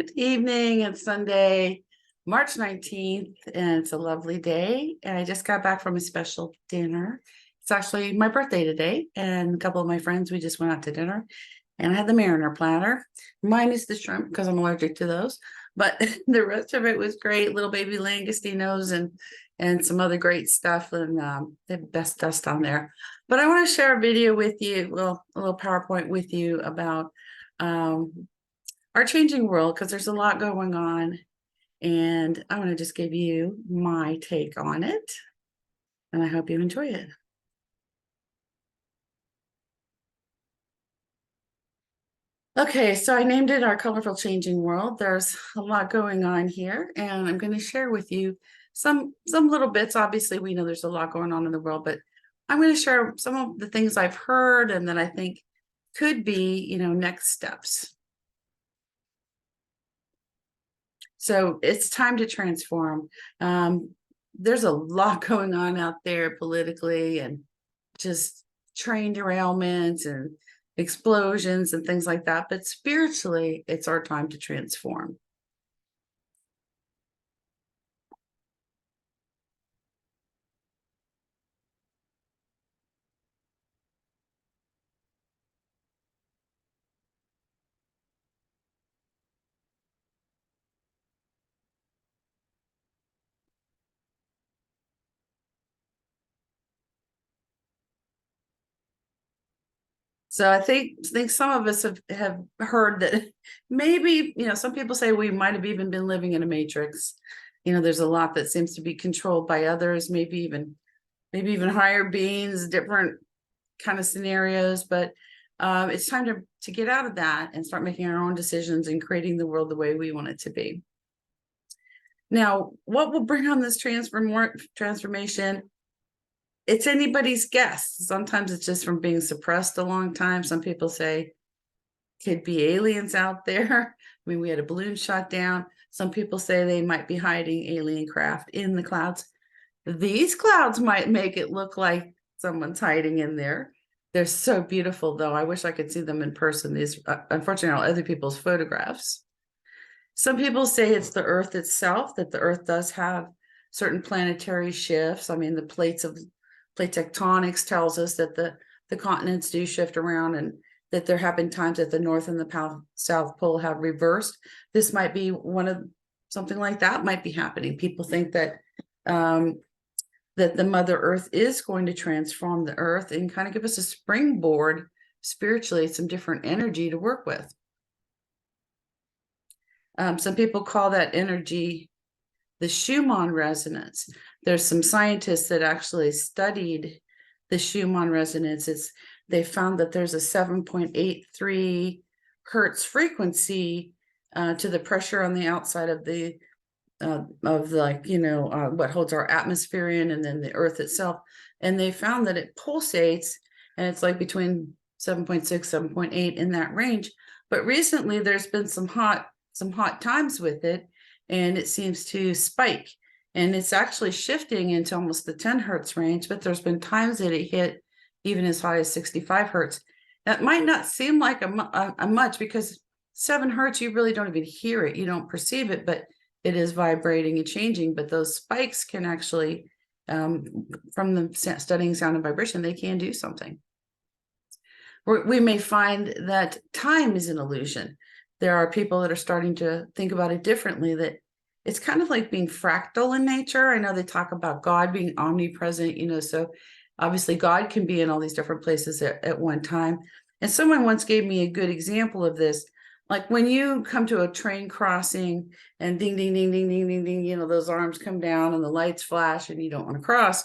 Good evening. It's Sunday, March 19th, and it's a lovely day. And I just got back from a special dinner. It's actually my birthday today, and a couple of my friends, we just went out to dinner, and I had the Mariner platter. Mine is the shrimp because I'm allergic to those, but the rest of it was great. Little baby langostinos and some other great stuff, and the best dust on there. But I want to share a video with you, well, a little PowerPoint with you about our changing world, because there's a lot going on, and I want to just give you my take on it, and I hope you enjoy it. Okay, so I named it Our Colorful Changing World. There's a lot going on here, and I'm going to share with you some little bits. Obviously, we know there's a lot going on in the world, but I'm going to share some of the things I've heard and that I think could be, next steps. So it's time to transform. There's a lot going on out there politically, and just train derailments and explosions and things like that. But spiritually, it's our time to transform. So I think some of us have heard that maybe, some people say we might have even been living in a matrix. There's a lot that seems to be controlled by others, maybe even higher beings, different kind of scenarios. But it's time to get out of that and start making our own decisions and creating the world the way we want it to be. Now, what will bring on this transformation? It's anybody's guess. Sometimes it's just from being suppressed a long time. Some people say could be aliens out there. I mean, we had a balloon shot down. Some people say they might be hiding alien craft in the clouds. These clouds might make it look like someone's hiding in there. They're so beautiful, though. I wish I could see them in person. These, unfortunately, are other people's photographs. Some people say it's the Earth itself, that the Earth does have certain planetary shifts. I mean, the plate tectonics tells us that the continents do shift around, and that there have been times that the North and the South Pole have reversed. This might be something like that might be happening. People think that that the Mother Earth is going to transform the Earth and kind of give us a springboard spiritually, some different energy to work with. Some people call that energy the Schumann resonance. There's some scientists that actually studied the Schumann resonance. They found that there's a 7.83 hertz frequency to the pressure on the outside of the what holds our atmosphere in, and then the Earth itself. And they found that it pulsates, and it's like between 7.6, 7.8 in that range. But recently there's been some hot times with it, and it seems to spike, and it's actually shifting into almost the 10 hertz range. But there's been times that it hit even as high as 65 hertz. That might not seem like a much, because 7 hertz, you really don't even hear it, you don't perceive it, but it is vibrating and changing. But those spikes can actually, from the studying sound and vibration, they can do something. We may find that time is an illusion. There are people that are starting to think about it differently, that it's kind of like being fractal in nature. I know they talk about God being omnipresent, so obviously God can be in all these different places at one time. And someone once gave me a good example of this. Like when you come to a train crossing and ding, ding, ding, ding, ding, ding, ding, those arms come down and the lights flash and you don't want to cross.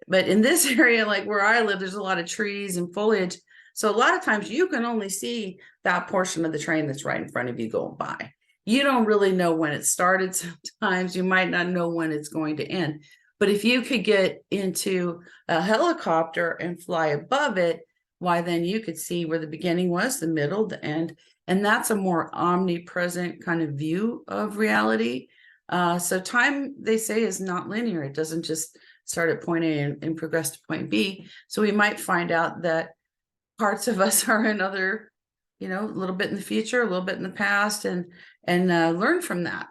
But in this area, like where I live, there's a lot of trees and foliage. So a lot of times you can only see that portion of the train that's right in front of you going by. You don't really know when it started. Sometimes you might not know when it's going to end. But if you could get into a helicopter and fly above it, why then you could see where the beginning was, the middle, the end. And that's a more omnipresent kind of view of reality. So time, they say, is not linear. It doesn't just start at point A and progress to point B. So we might find out that parts of us are in other a little bit in the future, a little bit in the past, and learn from that.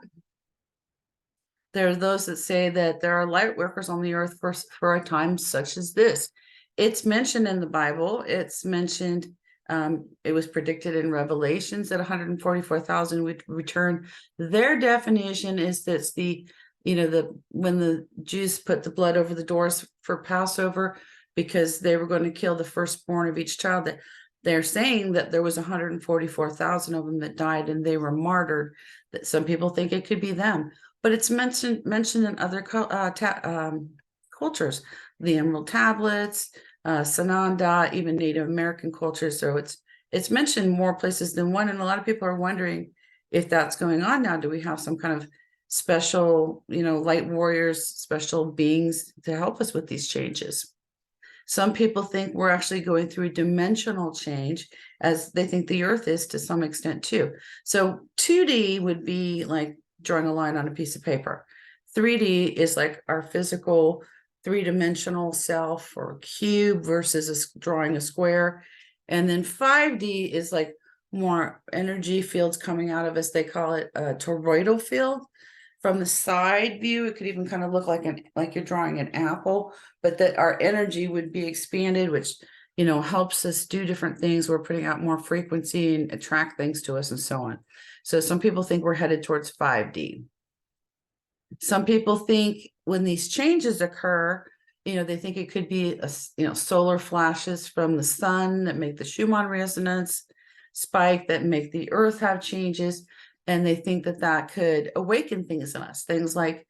There are those that say that there are light workers on the earth for a time such as this. It's mentioned in the Bible. It's mentioned, it was predicted in Revelations that 144,000 would return. Their definition is that's when the Jews put the blood over the doors for Passover, because they were going to kill the firstborn of each child, that they're saying that there was 144,000 of them that died and they were martyred. That some people think it could be them, but it's mentioned in other cultures, the Emerald Tablets, Sananda, even Native American cultures. So it's mentioned more places than one, and a lot of people are wondering if that's going on now. Do we have some kind of special, light warriors, special beings to help us with these changes? Some people think we're actually going through a dimensional change, as they think the earth is to some extent too. So 2D would be like drawing a line on a piece of paper. 3D is like our physical three-dimensional self or cube versus drawing a square. And then 5D is like more energy fields coming out of us. They call it a toroidal field. From the side view, it could even kind of look like you're drawing an apple, but that our energy would be expanded, which helps us do different things. We're putting out more frequency and attract things to us and so on. So some people think we're headed towards 5D. Some people think when these changes occur, they think it could be solar flashes from the sun that make the Schumann resonance spike, that make the earth have changes. And they think that could awaken things in us, things like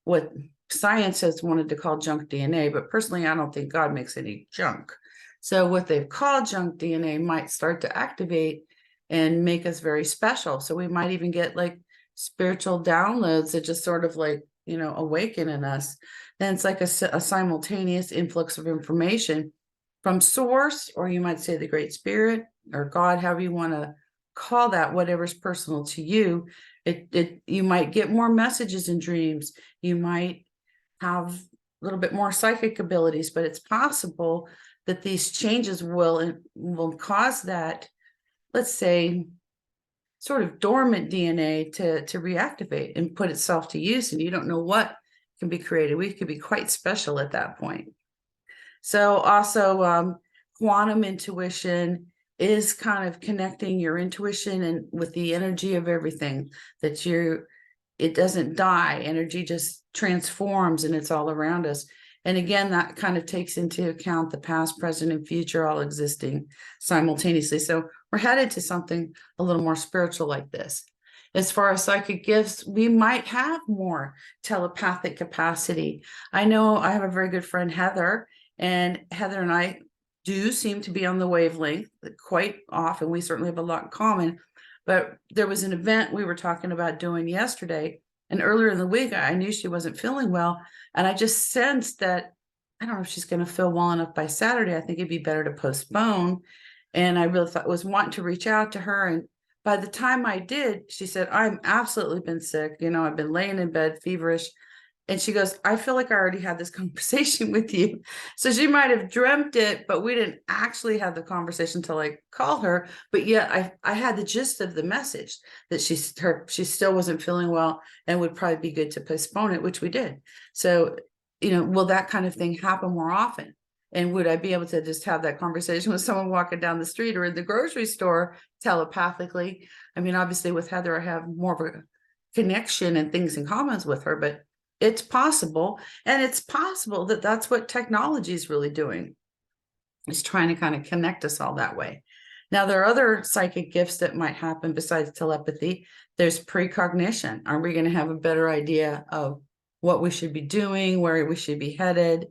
what science has wanted to call junk DNA. But personally, I don't think God makes any junk. So what they've called junk DNA might start to activate and make us very special. So we might even get like spiritual downloads that just sort of like, awaken in us. Then it's like a simultaneous influx of information from source, or you might say the Great Spirit or God, however you want to call that, whatever's personal to you. You might get more messages in dreams. You might have a little bit more psychic abilities, but it's possible that these changes will cause that, let's say, sort of dormant DNA to reactivate and put itself to use, and you don't know what can be created. We could be quite special at that point. So also quantum intuition is kind of connecting your intuition and with the energy of everything, that it doesn't die. Energy just transforms and it's all around us. And again, that kind of takes into account the past, present, and future all existing simultaneously. So we're headed to something a little more spiritual like this. As far as psychic gifts, we might have more telepathic capacity. I know I have a very good friend, Heather, and Heather and I do seem to be on the wavelength quite often. We certainly have a lot in common. But there was an event we were talking about doing yesterday, and earlier in the week, I knew she wasn't feeling well, and I just sensed that, I don't know if she's going to feel well enough by Saturday. I think it'd be better to postpone. And I really was wanting to reach out to her. And by the time I did, she said, I've absolutely been sick. I've been laying in bed, feverish. And she goes, I feel like I already had this conversation with you. So she might have dreamt it, but we didn't actually have the conversation till I called her. But yeah, I had the gist of the message that she still wasn't feeling well and would probably be good to postpone it, which we did. So, will that kind of thing happen more often? And would I be able to just have that conversation with someone walking down the street or in the grocery store telepathically? I mean, obviously with Heather, I have more of a connection and things in common with her, but it's possible. And it's possible that that's what technology is really doing, is trying to kind of connect us all that way. Now, there are other psychic gifts that might happen besides telepathy. There's precognition. Are we going to have a better idea of what we should be doing, where we should be headed?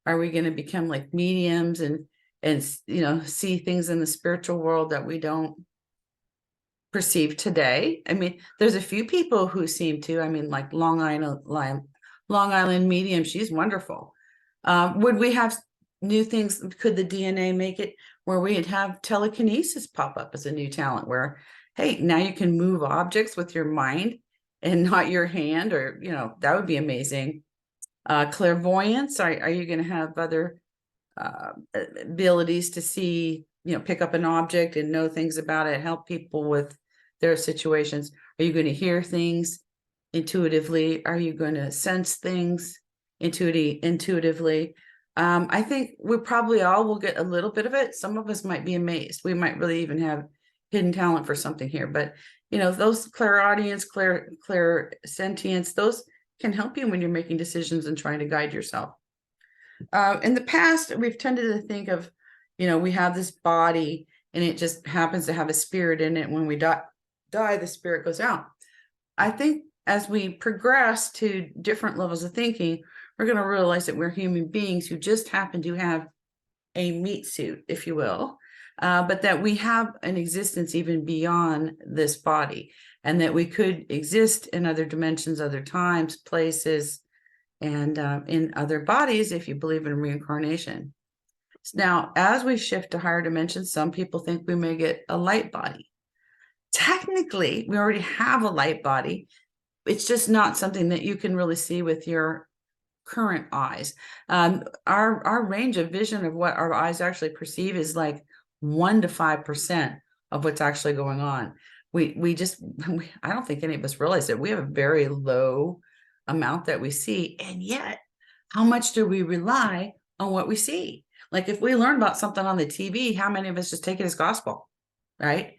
Are we going to become like mediums and see things in the spiritual world that we don't perceive today? I mean, there's a few people who seem to. I mean, like Long Island medium, she's wonderful. Would we have new things? Could the DNA make it where we'd have telekinesis pop up as a new talent, where, hey, now you can move objects with your mind and not your hand, or that would be amazing. Clairvoyance, are you going to have other abilities to see pick up an object and know things about it, help people with their situations? Are you going to hear things intuitively? Are you going to sense things intuitively? I think we probably all will get a little bit of it. Some of us might be amazed. We might really even have hidden talent for something here. But those clairaudience, clairsentience, those can help you when you're making decisions and trying to guide yourself. In the past, we've tended to think of, we have this body and it just happens to have a spirit in it. When we die, the spirit goes out. I think as we progress to different levels of thinking, we're going to realize that we're human beings who just happen to have a meat suit, if you will, but that we have an existence even beyond this body, and that we could exist in other dimensions, other times, places, and in other bodies, if you believe in reincarnation. Now, as we shift to higher dimensions, some people think we may get a light body. Technically, we already have a light body. It's just not something that you can really see with your current eyes. Our range of vision of what our eyes actually perceive is like 1 to 5% of what's actually going on. I don't think any of us realize that we have a very low amount that we see, and yet how much do we rely on what we see? Like if we learn about something on the TV, how many of us just take it as gospel, right?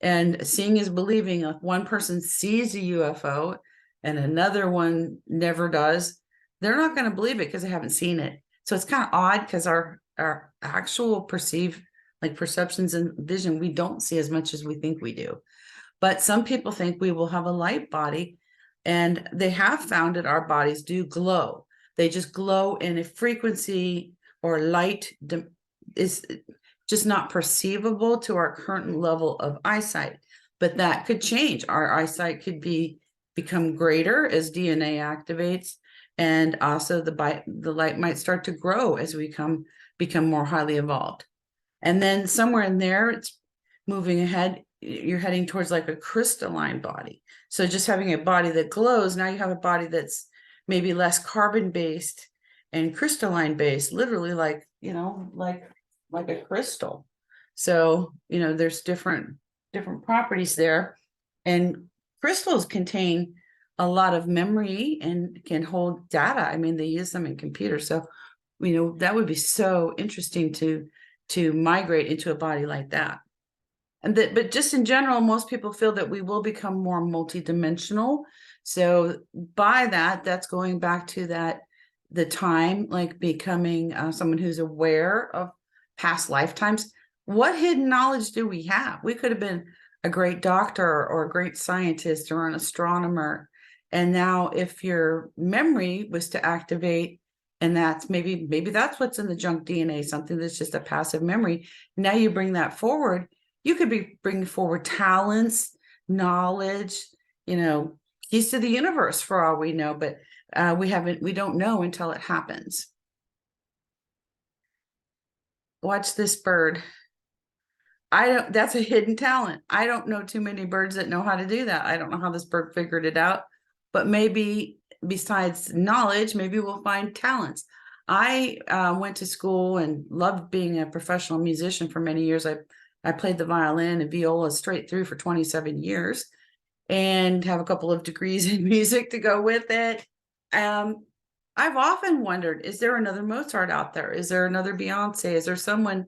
And seeing is believing. If one person sees a UFO and another one never does, they're not going to believe it because they haven't seen it. So it's kind of odd because our actual perceptions and vision, we don't see as much as we think we do. But some people think we will have a light body, and they have found that our bodies do glow. They just glow in a frequency or light is just not perceivable to our current level of eyesight. But that could change. Our eyesight could become greater as DNA activates, and also the light might start to grow as we become more highly evolved. And then somewhere in there, it's moving ahead. You're heading towards like a crystalline body. So just having a body that glows, now you have a body that's maybe less carbon based and crystalline based, literally like a crystal. So there's different properties there, and crystals contain a lot of memory and can hold data. I mean, they use them in computers. So that would be so interesting to migrate into a body like that. But just in general, most people feel that we will become more multidimensional. So by that's going back to the time, like becoming someone who's aware of past lifetimes. What hidden knowledge do we have? We could have been a great doctor or a great scientist or an astronomer. And now if your memory was to activate, and that's maybe that's what's in the junk DNA, something that's just a passive memory. Now you bring that forward. You could be bringing forward talents, knowledge, keys to the universe for all we know, but we don't know until it happens. Watch this bird. That's a hidden talent. I don't know too many birds that know how to do that. I don't know how this bird figured it out, but maybe besides knowledge, maybe we'll find talents. I went to school and loved being a professional musician for many years. I played the violin and viola straight through for 27 years and have a couple of degrees in music to go with it. I've often wondered, is there another Mozart out there? Is there another Beyonce? Is there someone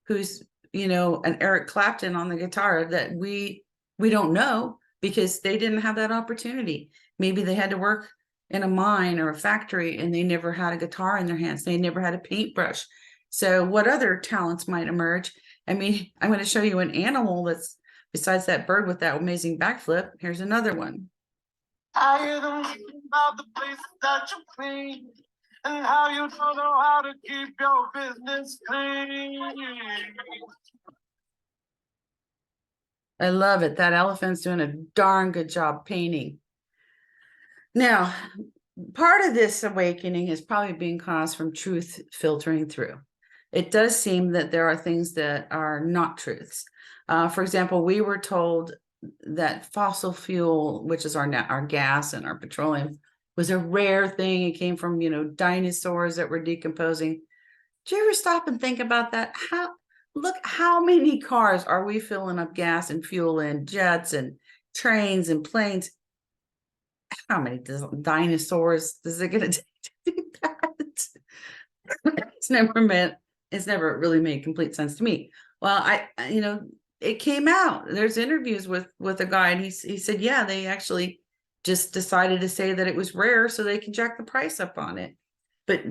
who's, an Eric Clapton on the guitar that we don't know because they didn't have that opportunity? Maybe they had to work in a mine or a factory and they never had a guitar in their hands. They never had a paintbrush. So what other talents might emerge? I mean, I'm going to show you an animal that's besides that bird with that amazing backflip. Here's another one. I hear them about the places that you clean and how you don't know how to keep your business clean. I love it. That elephant's doing a darn good job painting. Now, part of this awakening is probably being caused from truth filtering through. It does seem that there are things that are not truths. For example, we were told that fossil fuel, which is our gas and our petroleum, was a rare thing. It came from, dinosaurs that were decomposing. Do you ever stop and think about that? look how many cars are we filling up gas and fuel in, jets and trains and planes. How many dinosaurs is it going to take to do that? It's never really made complete sense to me. Well, it came out. There's interviews with a guy, and he said, yeah, they actually just decided to say that it was rare so they can jack the price up on it. But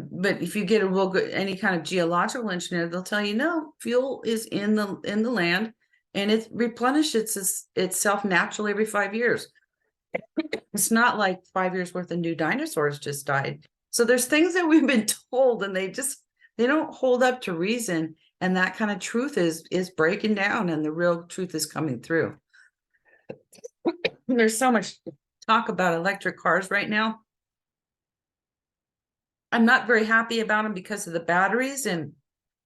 if you get a real good any kind of geological engineer, they'll tell you no, fuel is in the land, and it replenishes itself naturally every 5 years. It's not like 5 years worth of new dinosaurs just died. So there's things that we've been told, and they don't hold up to reason. And that kind of truth is breaking down, and the real truth is coming through. There's so much talk about electric cars right now. I'm not very happy about them because of the batteries and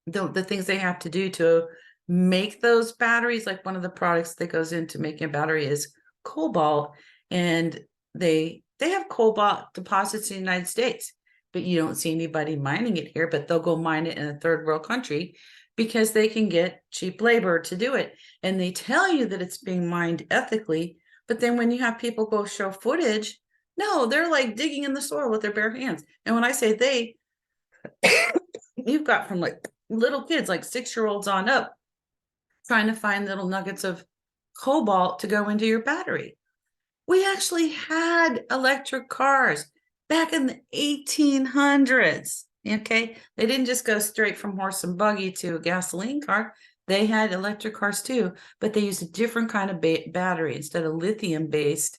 the things they have to do to make those batteries. Like one of the products that goes into making a battery is cobalt, and they have cobalt deposits in the United States, but you don't see anybody mining it here. But they'll go mine it in a third world country because they can get cheap labor to do it, and they tell you that it's being mined ethically. But then when you have people go show footage, no, they're like digging in the soil with their bare hands. And when I say they, you've got from like little kids, like 6-year-olds on up, trying to find little nuggets of cobalt to go into your battery. We actually had electric cars back in the 1800s. Okay, they didn't just go straight from horse and buggy to a gasoline car. They had electric cars too, but they used a different kind of battery. Instead of lithium based,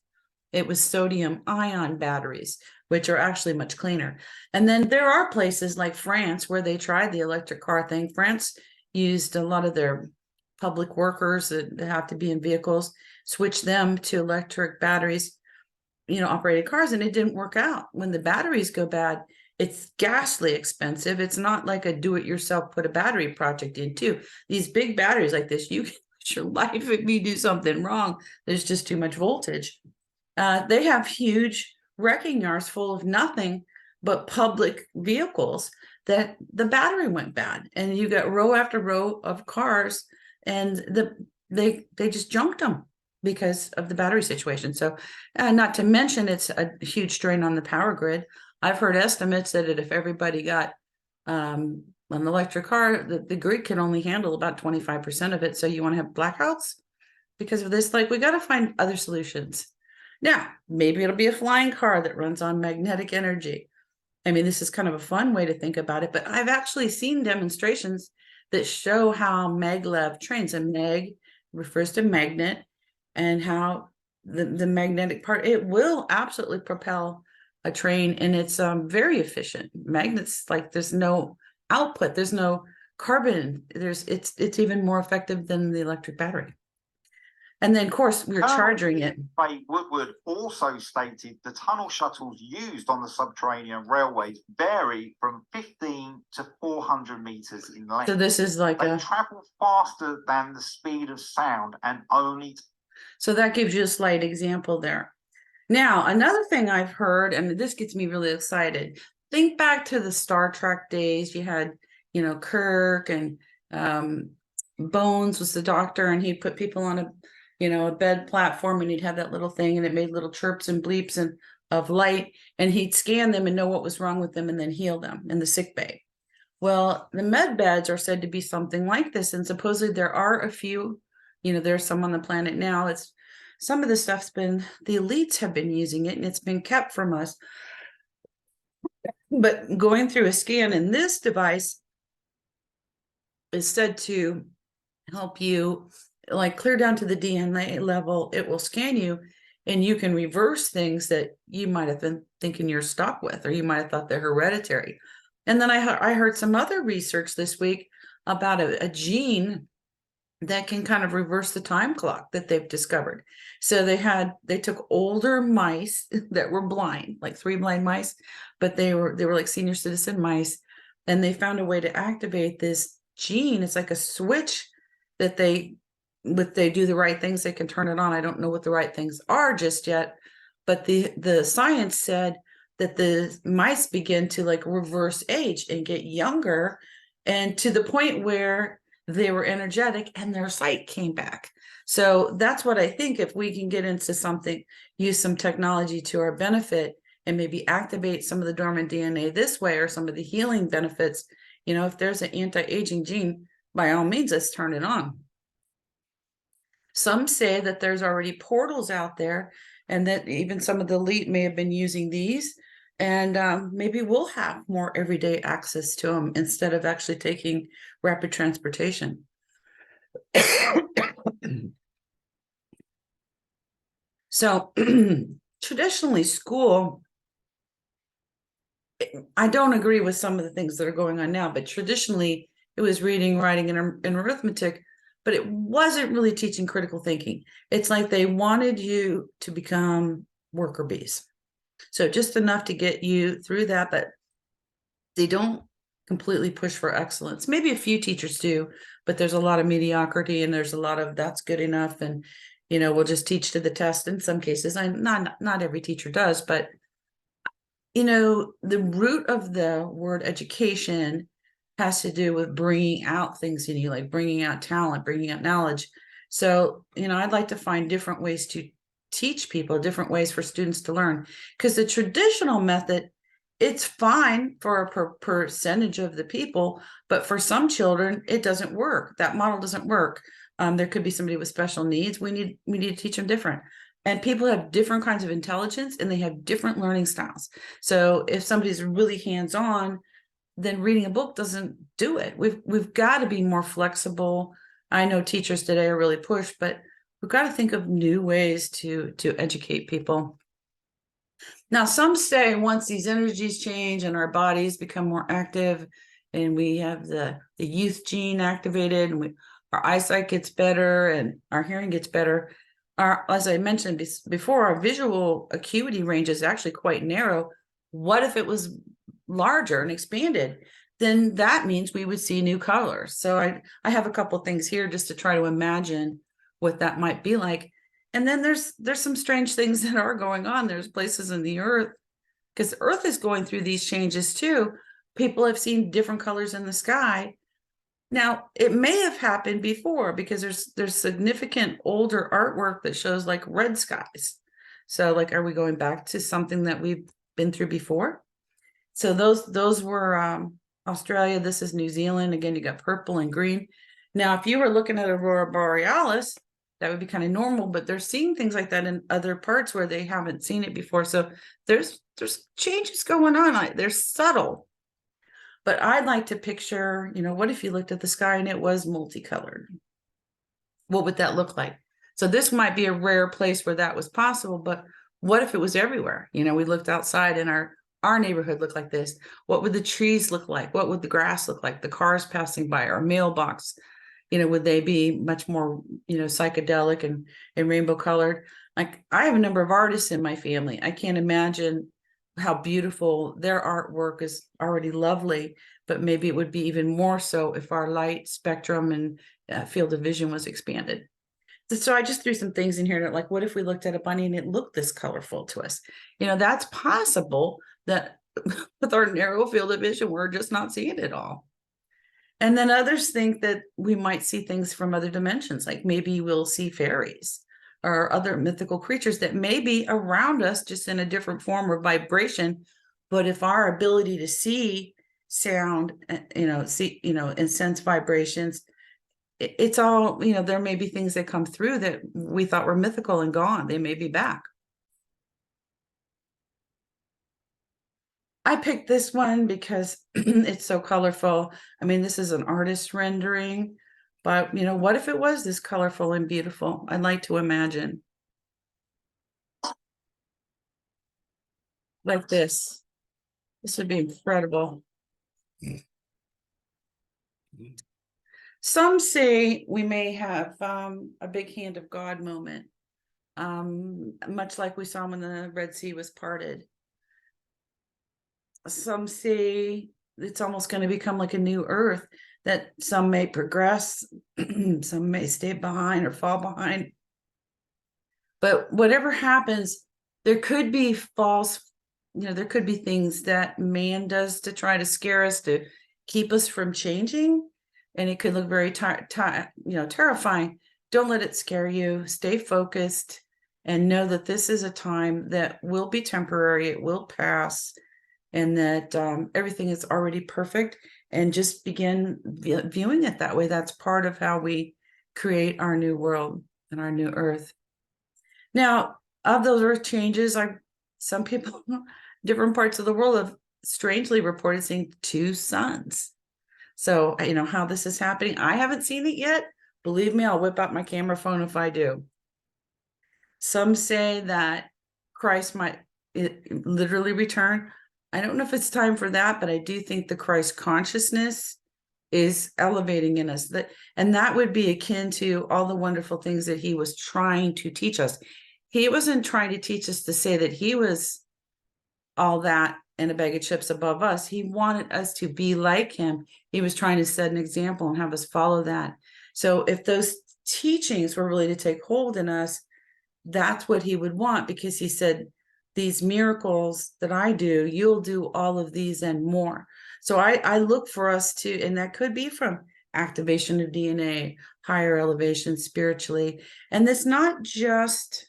it was sodium ion batteries, which are actually much cleaner. And then there are places like France where they tried the electric car thing. France used a lot of their public workers that have to be in vehicles, switch them to electric batteries, operated cars, and it didn't work out. When the batteries go bad, it's ghastly expensive. It's not like a do-it-yourself put a battery project into. These big batteries like this, you can lose your life if you do something wrong. There's just too much voltage. They have huge wrecking yards full of nothing but public vehicles that the battery went bad, and you got row after row of cars, and they just junked them because of the battery situation. So not to mention it's a huge strain on the power grid. I've heard estimates that if everybody got an electric car, the grid can only handle about 25% of it. So you want to have blackouts because of this? Like, we got to find other solutions. Now, maybe it'll be a flying car that runs on magnetic energy. I mean, this is kind of a fun way to think about it, but I've actually seen demonstrations that show how maglev trains, and mag refers to magnet, and how the magnetic part, it will absolutely propel a train, and it's very efficient. Magnets, like, there's no output, there's no carbon, it's even more effective than the electric battery. And then, of course, we were charging it. Woodward also stated the tunnel shuttles used on the subterranean railways vary from 15 to 400 meters in length. So this is like they travel faster than the speed of sound, and only. So that gives you a slight example there. Now, another thing I've heard, and this gets me really excited. Think back to the Star Trek days. You had, Kirk, and Bones was the doctor, and he'd put people on a bed platform, and he'd have that little thing, and it made little chirps and bleeps and of light, and he'd scan them and know what was wrong with them and then heal them in the sick bay. Well, the med beds are said to be something like this, and supposedly there are a few, there's some on the planet now. It's some of the stuff's been, the elites have been using it, and it's been kept from us. But going through a scan in this device is said to help you, like, clear down to the DNA level. It will scan you, and you can reverse things that you might have been thinking you're stuck with, or you might have thought they're hereditary. And then I heard some other research this week about a gene that can kind of reverse the time clock that they've discovered. So they took older mice that were blind, like 3 blind mice, but they were like senior citizen mice, and they found a way to activate this gene. It's like a switch that they do the right things, they can turn it on. I don't know what the right things are just yet, but the science said that the mice begin to, like, reverse age and get younger, and to the point where they were energetic and their sight came back. So that's what I think, if we can get into something, use some technology to our benefit and maybe activate some of the dormant DNA this way, or some of the healing benefits, if there's an anti-aging gene, by all means, let's turn it on. Some say that there's already portals out there, and that even some of the elite may have been using these, and maybe we'll have more everyday access to them instead of actually taking rapid transportation. So traditionally, school, I don't agree with some of the things that are going on now, but traditionally it was reading, writing, and arithmetic, but it wasn't really teaching critical thinking. It's like they wanted you to become worker bees. So just enough to get you through that, but they don't completely push for excellence. Maybe a few teachers do, but there's a lot of mediocrity, and there's a lot of that's good enough, and we'll just teach to the test in some cases. Not every teacher does, but the root of the word education has to do with bringing out things in you, like bringing out talent, bringing out knowledge. So, I'd like to find different ways to teach people, different ways for students to learn, because the traditional method, it's fine for a percentage of the people, but for some children, it doesn't work. That model doesn't work. There could be somebody with special needs. We need to teach them different. And people have different kinds of intelligence, and they have different learning styles. So if somebody's really hands-on, then reading a book doesn't do it. We've got to be more flexible. I know teachers today are really pushed, but we've got to think of new ways to educate people. Now, some say once these energies change and our bodies become more active, and we have the youth gene activated, and our eyesight gets better and our hearing gets better, as I mentioned before, our visual acuity range is actually quite narrow. What if it was larger and expanded? Then that means we would see new colors. So I have a couple things here just to try to imagine what that might be like. And then there's some strange things that are going on. There's places in the earth, because the earth is going through these changes too. People have seen different colors in the sky. Now, it may have happened before, because there's significant older artwork that shows like red skies. So like, are we going back to something that we've been through before? So those were Australia. This is New Zealand. Again, you got purple and green. Now, if you were looking at Aurora Borealis, that would be kind of normal, but they're seeing things like that in other parts where they haven't seen it before. So there's changes going on. They're subtle. But I'd like to picture, what if you looked at the sky and it was multicolored? What would that look like? So this might be a rare place where that was possible, but what if it was everywhere? We looked outside and our neighborhood looked like this. What would the trees look like? What would the grass look like? The cars passing by, our mailbox, would they be much more, psychedelic and rainbow colored? Like, I have a number of artists in my family. I can't imagine how beautiful their artwork is. Already lovely, but maybe it would be even more so if our light spectrum and field of vision was expanded. So I just threw some things in here that, like, what if we looked at a bunny and it looked this colorful to us? That's possible, that with our narrow field of vision, we're just not seeing it all. And then others think that we might see things from other dimensions, like maybe we'll see fairies or other mythical creatures that may be around us, just in a different form or vibration. But if our ability to see sound, and sense vibrations, it's all, there may be things that come through that we thought were mythical and gone. They may be back. I picked this one because it's so colorful. I mean, this is an artist rendering, but what if it was this colorful and beautiful? I'd like to imagine. Like this. This would be incredible. Some say we may have a big hand of God moment, much like we saw when the Red Sea was parted. Some say it's almost going to become like a new earth, that some may progress, some may stay behind or fall behind. But whatever happens, there could be there could be things that man does to try to scare us, to keep us from changing. and it could look very terrifying. Don't let it scare you. Stay focused and know that this is a time that will be temporary. It will pass, and that everything is already perfect, and just begin viewing it that way. That's part of how we create our new world and our new earth. Now, of those earth changes, some people, different parts of the world have strangely reported seeing 2 suns. So, how this is happening, I haven't seen it yet. Believe me, I'll whip out my camera phone if I do. Some say that Christ might literally return. I don't know if it's time for that, but I do think the Christ consciousness is elevating in us. And that would be akin to all the wonderful things that he was trying to teach us. He wasn't trying to teach us to say that he was all that and a bag of chips above us. He wanted us to be like him. He was trying to set an example and have us follow that. So if those teachings were really to take hold in us, that's what he would want, because he said, these miracles that I do, you'll do all of these and more. So I look for us to, and that could be from activation of DNA, higher elevation spiritually. And it's not just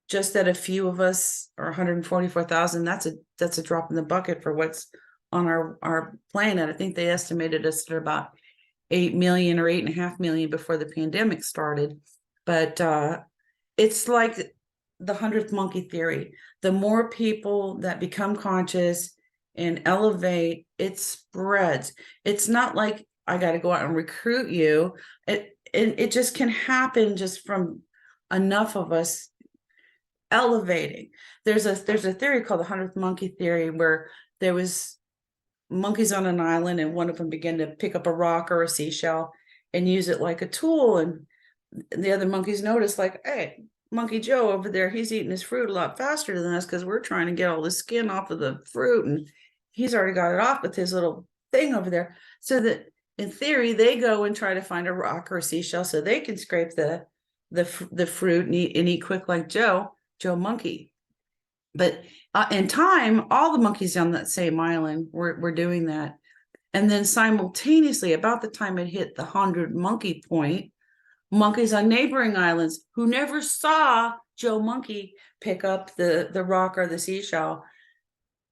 that a few of us, or 144,000, that's a drop in the bucket for what's on our planet. I think they estimated us at about 8 million or 8.5 million before the pandemic started. But it's like the 100th monkey theory. The more people that become conscious and elevate, it spreads. It's not like I got to go out and recruit you. It just can happen just from enough of us elevating. There's a theory called the 100th monkey theory, where there was monkeys on an island, and one of them began to pick up a rock or a seashell and use it like a tool. And the other monkeys noticed, like, hey, Monkey Joe over there, he's eating his fruit a lot faster than us, because we're trying to get all the skin off of the fruit, and he's already got it off with his little thing over there. So that in theory, they go and try to find a rock or a seashell so they can scrape the fruit and eat quick like Joe Monkey. But in time, all the monkeys on that same island were doing that. And then simultaneously, about the time it hit the 100 monkey point, monkeys on neighboring islands who never saw Joe Monkey pick up the rock or the seashell,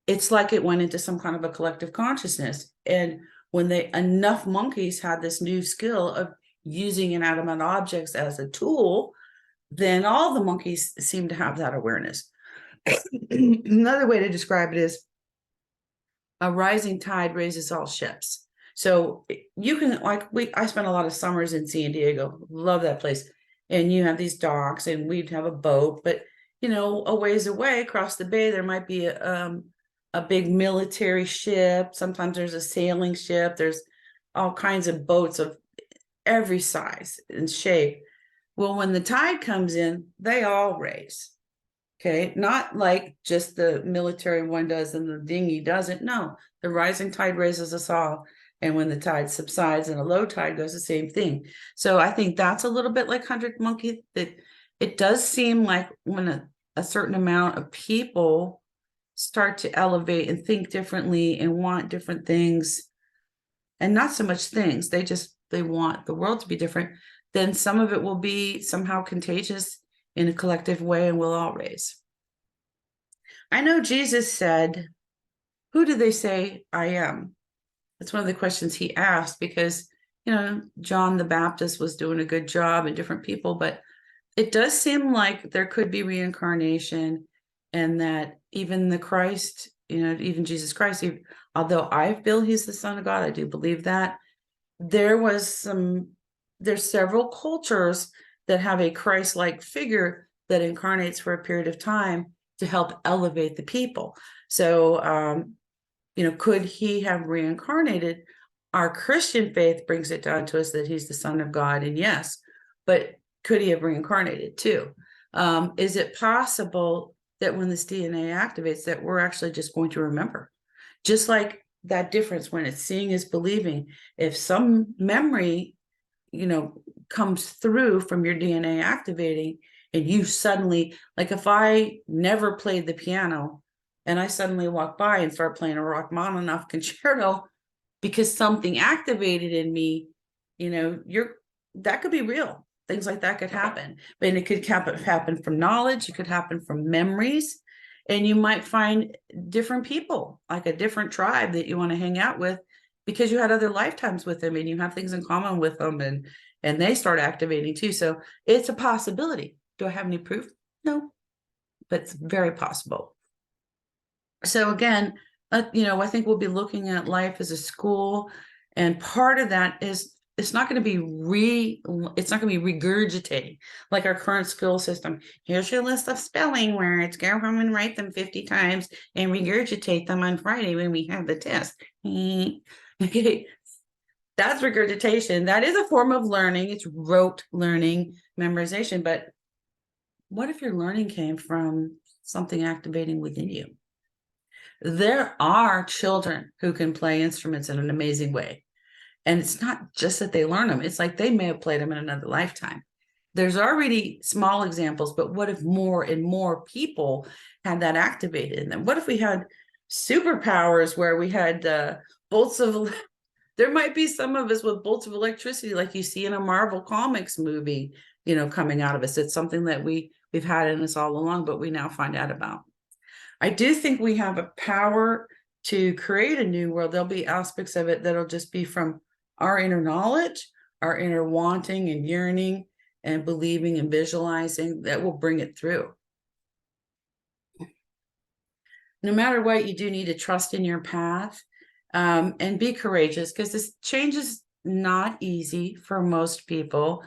it's like it went into some kind of a collective consciousness. And when enough monkeys had this new skill of using inanimate objects as a tool, then all the monkeys seem to have that awareness. Another way to describe it is a rising tide raises all ships. So you can, I spent a lot of summers in San Diego, love that place. And you have these docks, and we'd have a boat, but a ways away across the bay, there might be a big military ship. Sometimes there's a sailing ship. There's all kinds of boats of every size and shape. Well, when the tide comes in, they all raise. Okay, not like just the military one does and the dinghy doesn't. No, the rising tide raises us all. And when the tide subsides and a low tide goes, the same thing. So I think that's a little bit like 100 monkey. That it does seem like when a certain amount of people start to elevate and think differently and want different things, and not so much things, they want the world to be different, then some of it will be somehow contagious in a collective way, and we'll all raise. I know Jesus said, who do they say I am? That's one of the questions he asked, because, John the Baptist was doing a good job and different people, but it does seem like there could be reincarnation, and that even the Christ, even Jesus Christ, although I feel he's the Son of God, I do believe that, there's several cultures that have a Christ-like figure that incarnates for a period of time to help elevate the people. So, could he have reincarnated? Our Christian faith brings it down to us that he's the Son of God, and yes, but could he have reincarnated too? Is it possible that when this DNA activates, that we're actually just going to remember? Just like that difference when it's seeing is believing. If some memory, comes through from your DNA activating, and you suddenly, like if I never played the piano and I suddenly walk by and start playing a Rachmaninoff concerto, because something activated in me, that could be real. Things like that could happen. But it could happen from knowledge, it could happen from memories. And you might find different people, like a different tribe that you want to hang out with because you had other lifetimes with them and you have things in common with them, and they start activating too. So it's a possibility. Do I have any proof? No, but it's very possible. So again, I think we'll be looking at life as a school, and part of that is it's not going to be regurgitating like our current school system. Here's your list of spelling words. Go home and write them 50 times and regurgitate them on Friday when we have the test. Okay, that's regurgitation. That is a form of learning. It's rote learning, memorization. But what if your learning came from something activating within you? There are children who can play instruments in an amazing way. And it's not just that they learn them. It's like they may have played them in another lifetime. There's already small examples, but what if more and more people had that activated in them? What if we had superpowers where we had bolts of, there might be some of us with bolts of electricity like you see in a Marvel Comics movie, coming out of us. It's something that we've had in us all along, but we now find out about. I do think we have a power to create a new world. There'll be aspects of it that'll just be from our inner knowledge, our inner wanting and yearning and believing and visualizing that will bring it through. No matter what, you do need to trust in your path and be courageous, because this change is not easy for most people,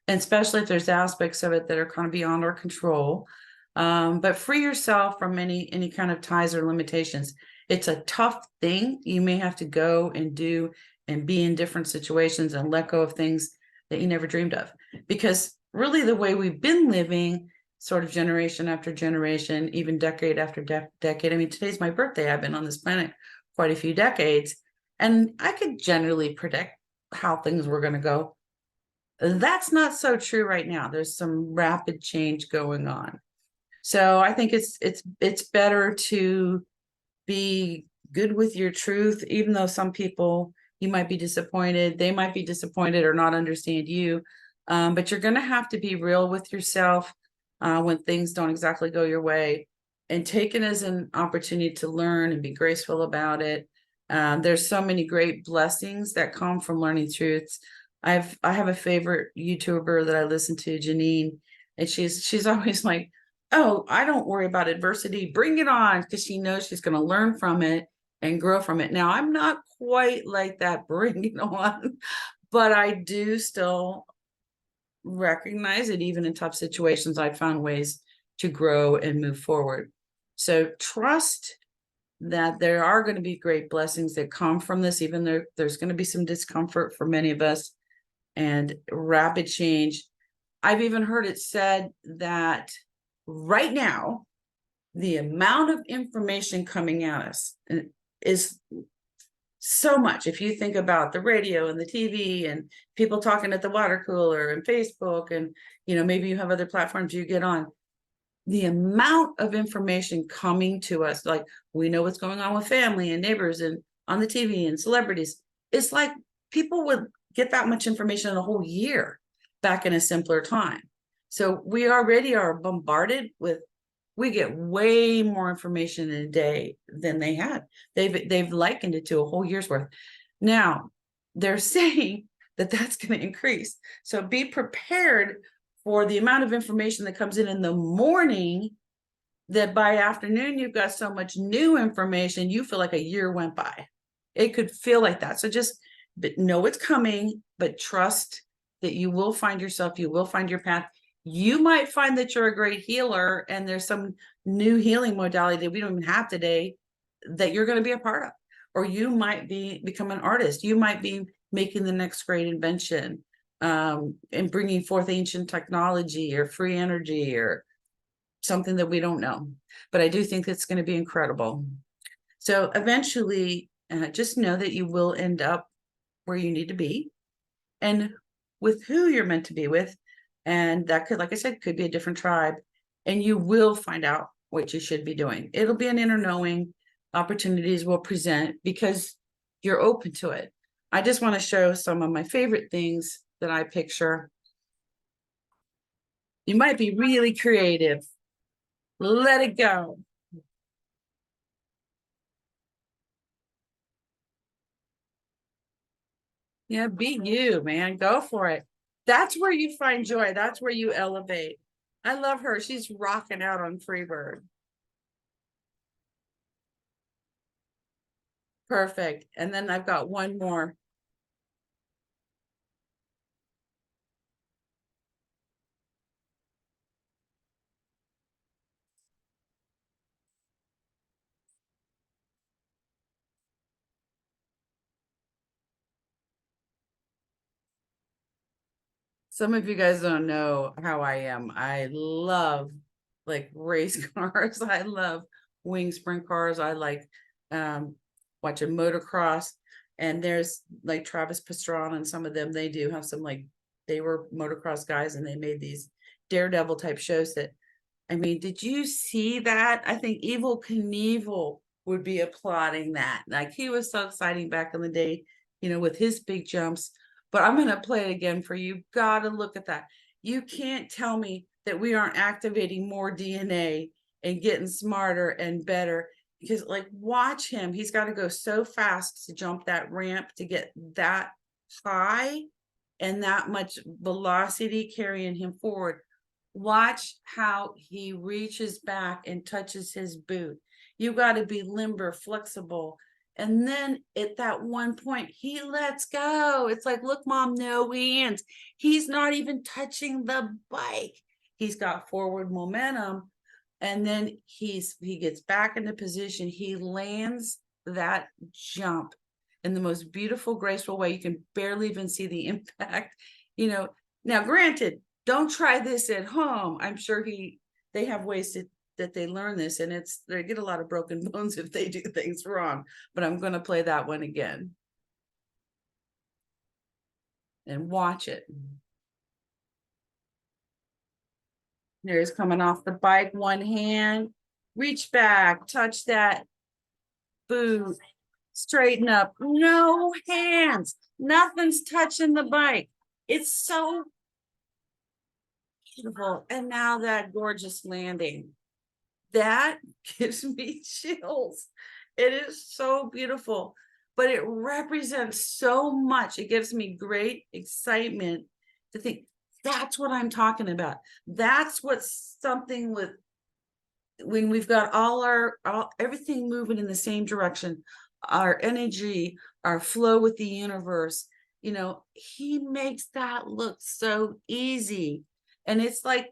and especially if there's aspects of it that are kind of beyond our control. But free yourself from any kind of ties or limitations. It's a tough thing. You may have to go and do and be in different situations and let go of things that you never dreamed of. Because really the way we've been living, sort of generation after generation, even decade after decade. I mean, today's my birthday. I've been on this planet quite a few decades, and I could generally predict how things were going to go. That's not so true right now. There's some rapid change going on. So I think it's better to be good with your truth, even though some people, you might be disappointed, they might be disappointed or not understand you. But you're going to have to be real with yourself when things don't exactly go your way, and take it as an opportunity to learn and be graceful about it. There's so many great blessings that come from learning truths. I have a favorite YouTuber that I listen to, Janine, and she's always like, oh, I don't worry about adversity. Bring it on, because she knows she's going to learn from it and grow from it. Now, I'm not quite like that, bring it on, but I do still recognize it. Even in tough situations, I found ways to grow and move forward. So trust that there are going to be great blessings that come from this, even though there's going to be some discomfort for many of us and rapid change. I've even heard it said that right now, the amount of information coming at us is so much. If you think about the radio and the TV and people talking at the water cooler and Facebook, and maybe you have other platforms you get on, the amount of information coming to us, like we know what's going on with family and neighbors and on the TV and celebrities, it's like people would get that much information in a whole year back in a simpler time. So we already are bombarded with, we get way more information in a day than they had. They've likened it to a whole year's worth. Now they're saying that that's going to increase. So be prepared for the amount of information that comes in the morning, that by afternoon, you've got so much new information, you feel like a year went by. It could feel like that. So just know it's coming, but trust that you will find yourself, you will find your path. You might find that you're a great healer and there's some new healing modality that we don't even have today that you're going to be a part of. Or you might become an artist. You might be making the next great invention, and bringing forth ancient technology or free energy or something that we don't know. But I do think it's going to be incredible. So eventually, just know that you will end up where you need to be and with who you're meant to be with. And that could, like I said, could be a different tribe. And you will find out what you should be doing. It'll be an inner knowing. Opportunities will present, because you're open to it. I just want to show some of my favorite things that I picture. You might be really creative. Let it go. Yeah, be you, man. Go for it. That's where you find joy. That's where you elevate. I love her. She's rocking out on Freebird. Perfect. And then I've got one more. Some of you guys don't know how I am. I love like race cars. I love wing sprint cars. I like watching motocross. And there's like Travis Pastrana and some of them, they do have some like, they were motocross guys and they made these daredevil type shows that, I mean, did you see that? I think Evil Knievel would be applauding that. Like he was so exciting back in the day, you know, with his big jumps. But I'm going to play it again for you. Got to look at that. You can't tell me that we aren't activating more DNA and getting smarter and better, because like watch him. He's got to go so fast to jump that ramp to get that high and that much velocity carrying him forward. Watch how he reaches back and touches his boot. You got to be limber, flexible. And then at that one point, he lets go. It's like, look, mom, no hands. He's not even touching the bike. He's got forward momentum. And then he gets back into position. He lands that jump in the most beautiful, graceful way. You can barely even see the impact. You know, now granted, don't try this at home. I'm sure they have ways that they learn this, and they get a lot of broken bones if they do things wrong. But I'm going to play that one again and watch it. There he's coming off the bike, one hand, reach back, touch that boot, straighten up, no hands, nothing's touching the bike. It's so beautiful. And now that gorgeous landing, that gives me chills. It is so beautiful, but it represents so much. It gives me great excitement to think that's what I'm talking about. That's what's something with when we've got everything moving in the same direction, our energy, our flow with the universe, you know, he makes that look so easy. And it's like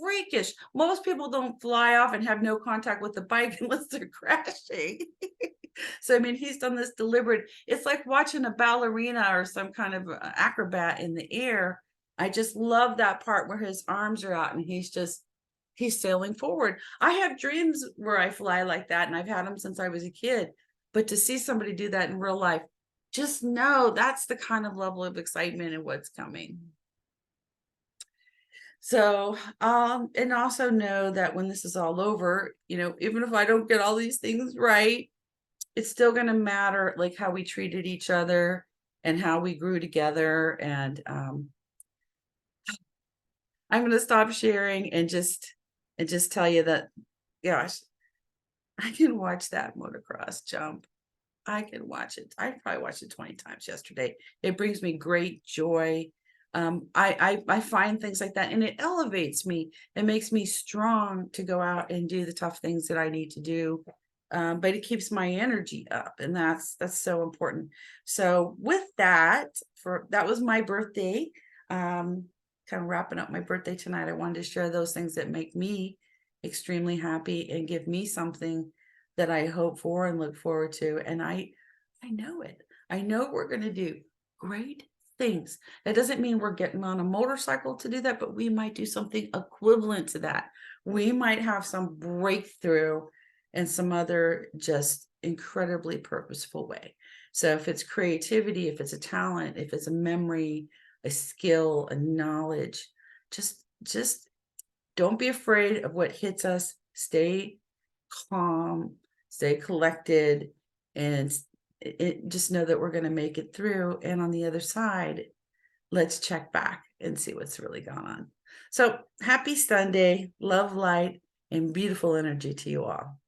freakish. Most people don't fly off and have no contact with the bike unless they're crashing. So, I mean, he's done this deliberate. It's like watching a ballerina or some kind of acrobat in the air. I just love that part where his arms are out and he's sailing forward. I have dreams where I fly like that, and I've had them since I was a kid. But to see somebody do that in real life, just know that's the kind of level of excitement and what's coming. So, and also know that when this is all over, you know, even if I don't get all these things right, it's still going to matter, like how we treated each other and how we grew together. And I'm going to stop sharing and just tell you that, gosh, I can watch that motocross jump. I can watch it. I probably watched it 20 times yesterday. It brings me great joy. I find things like that, and it elevates me. It makes me strong to go out and do the tough things that I need to do. But it keeps my energy up, and that's so important. So with that, that was my birthday. Kind of wrapping up my birthday tonight. I wanted to share those things that make me extremely happy and give me something that I hope for and look forward to. And I know it. I know we're going to do great things. That doesn't mean we're getting on a motorcycle to do that, but we might do something equivalent to that. We might have some breakthrough in some other just incredibly purposeful way. So if it's creativity, if it's a talent, if it's a memory, a skill, a knowledge, just don't be afraid of what hits us. Stay calm, stay collected, and just know that we're going to make it through. And on the other side, let's check back and see what's really gone on. So happy Sunday, love, light, and beautiful energy to you all.